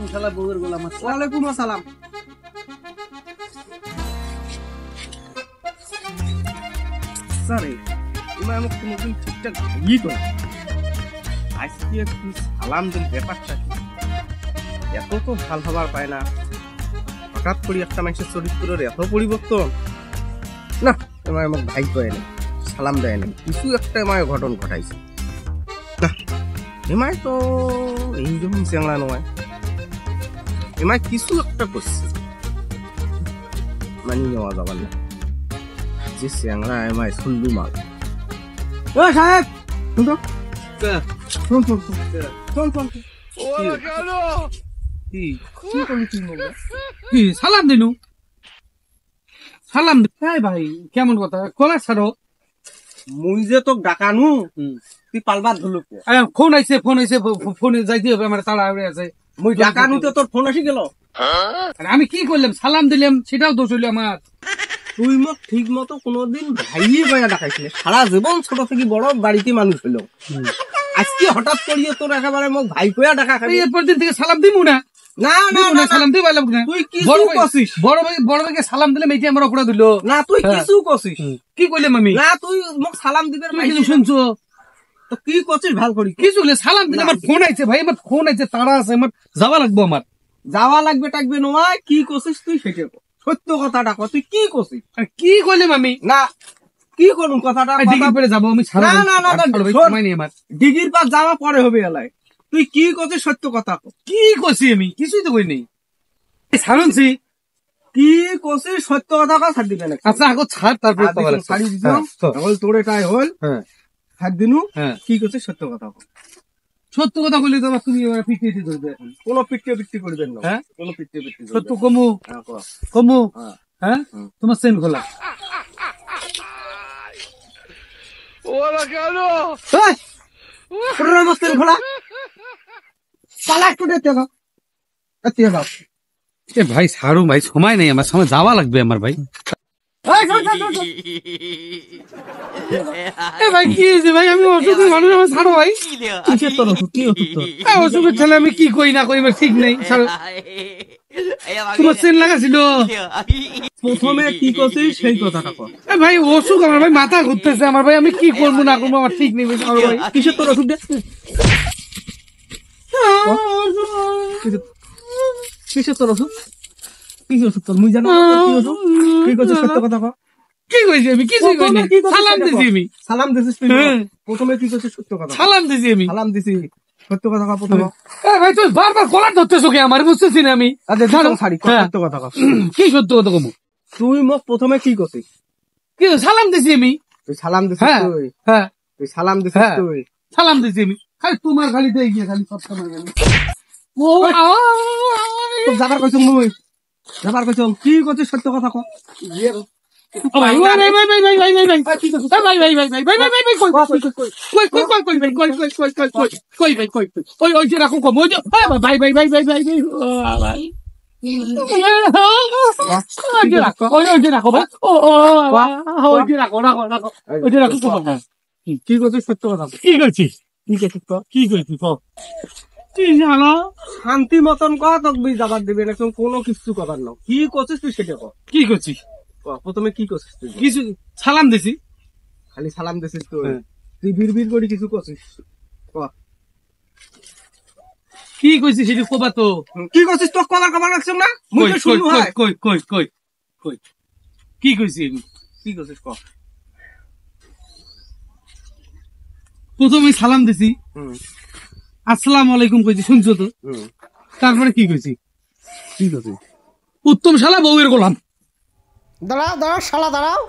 উত্তম শালা বউয়ের গোলাম। ওয়ালাইকুম আসসালাম। স্যারে তোমার আমাকে কোনোদিন ঠিকঠাক ই করে আজকে একটু সালাম দিন, ব্যাপারটা কি এত তো ভাল হবার পায় না। হঠাৎ করে একটা মানুষের চরিত্রের এত পরিবর্তন না। তোমার আমার ভাই কয়ে না, সালাম দেয় না, কিছু একটা আমায় ঘটন ঘটাইছে না। এমায় তো এইরকম চেংড়া নয়, এমায় কিছু একটা করছে, মানি নেওয়া যাবার না। যে চেংড়া এমায় শুনলু মাল। ও সাহেব শুন তো, শোন শোন শোন শোন শোন কি সালাম দিনু, সালাম ভাই কেমন কথা কলা ছাড়ো। মুই যে তোক ডাকানু তুই পালবার ধরলু। ফোন আইছে ফোনে যাইতে হবে, আমার তাড়া হয়ে আছে। মুই ডাকানুতে তোর ফোন আসি গেল। আমি কি করলাম, সালাম দিলাম, সেটাও দোষ হইলো আমার। তুই মোক ঠিক মতো কোনোদিন ভাইয়ে গয়া ডাকাইছিলে, সারা জীবন ছোট থেকে বড় বাড়িতে মানুষ হইল। আজকে হঠাৎ করিয়ে তোর একেবারে মোক ভাই কয়া ডাকা খাবি। এরপর দিন থেকে সালাম দিমু না। না না না সালাম দিয়ে পাইলাম না। তুই কিছু কছিস? বড় ভাইকে সালাম দিলাম, এইটা আমার অপরাধ হইলো না। তুই কিছু কছিস? কি কইলাম আমি? না তুই মোক সালাম দিবে শুনছো তো কি করছিস? ভাল করি কিছু সালাম দিলে আমার ফোন আইছে ভাই, আমার ফোন আইছে, তাড়া আছে, আমার যাওয়া লাগবো। আমার যাওয়া লাগবে টাকবে নয়। কি করছিস তুই সেটা সত্য কথাটা কর। তুই কি করছিস? কি কইলাম আমি? না কি করুন কথাটা ডিগ্রি পরে যাবো আমি। ডিগ্রির পাস যাওয়া পরে হবে এলাই। তুই কি করছিস? সত্য কথা কর। কি করছি আমি? কিছুই তো কই নেই। ছাড়ুনছি কি করছিস? সত্য কথা কর। ছাড় দিবে না। আচ্ছা আগো ছাড়, তারপরে ছাড়ি দিতাম তোর এটাই হল। ছাড় দিনু। কি করছিস? সত্য কথা কর। সত্য কথা বললে তো তুমি পিটিয়ে ধরবে। কোনো পিটিয়ে পিটি করবেন না। হ্যাঁ কোনো পিটিয়ে পিটি সত্য কমু কমু। হ্যাঁ তোমার সেন খোলা। ওরা কেন মস্তের খোলা পালা একটু দেখতে গো। ভাই ছাড়ু ভাই, সময় নেই আমার, সময় যাওয়া লাগবে আমার ভাই। ভাই কি হয়েছে ভাই? আমি অসুখের মানুষ, আমার ছাড়ো ভাই। অসুখের ছেলে আমি কি কই না কই ঠিক নেই। তোমার চেন লাগাছিল। প্রথমে কি করছিস সেই কথাটা কর। ভাই অসুখ আমার ভাই, মাথা ঘুরতেছে আমার ভাই, আমি কি করবো না করবো আমার ঠিক নেই ভাই। কিসের তোর অসুখ? কিসের তোর অসুখ? কি অসুখ তোর? মুই জানো কি অসুখ? কি করছিস? সত্য কথা কর। কি কইছি আমি? কিছুই কই না। সালাম দিছি আমি। সালাম দিছিস তুই? প্রথমে কি করছিস? সত্য কথা। সালাম দিছি আমি। সালাম দিছি, সত্য কথা কর প্রথমে। ভাই তুই বারবার গলা ধরতেছো কে আমার? বুঝতেছি না আমি। আচ্ছা ছাড়ি, সত্য কথা কর। কি সত্য কথা কমু? তুই মোক প্রথমে কি করছিস? কি সালাম দিছি আমি? তুই সালাম দিছিস তুই? হ্যাঁ তুই সালাম দিছিস তুই? সালাম দিছি আমি। খালি তোমার খালি দিয়ে গিয়ে খালি সব সময় ও যাবার কইছ মুই, যাবার কইছ কি করছিস? সত্য কথা কর। ভাই ভাই ভাই ভাই ভাই ভাই ভাই ভাই ভাই ভাই ভাই ভাই ভাই ভাই ভাই ভাই ভাই কই কই কই কই কই কই কই কই কই কই কই কই ভাই কই ওই ওই যে রাখো কম ওই যে ভাই ভাই ভাই ভাই ভাই ভাই ভাই ওই যে রাখো ওই যে রাখো ভাই ও ওই যে রাখো রাখো রাখো ওই যে রাখো কি করছিস? সত্য কথা কি করছিস? কি করছিস কি করছিস কি জানো? শান্তি মতন কর, তোকে যাবার দিবে না, কোনো কিছু করার না। কি করছিস তুই সেটা কর। কি করছিস? প্রথমে কি করছিস তুই? কিছু সালাম দিছি। খালি সালাম দিছিস তুই? তুই বিড় করে কিছু করছিস? কি কইছিস সেটা কবা তো। কি করছিস? তোর কলার কবার রাখছিস না? মুই তো শুনলু। হয় কই কই কই কই কি কইছি আমি? কি করছিস কর। প্রথমে সালাম দিছি, আসসালামু আলাইকুম কইছি, শুনছো তো? তারপরে কি কইছি? কি করছিস? উত্তম শালা বউয়ের গোলাম। দাঁড়াও দাঁড়াও শালা দাঁড়াও।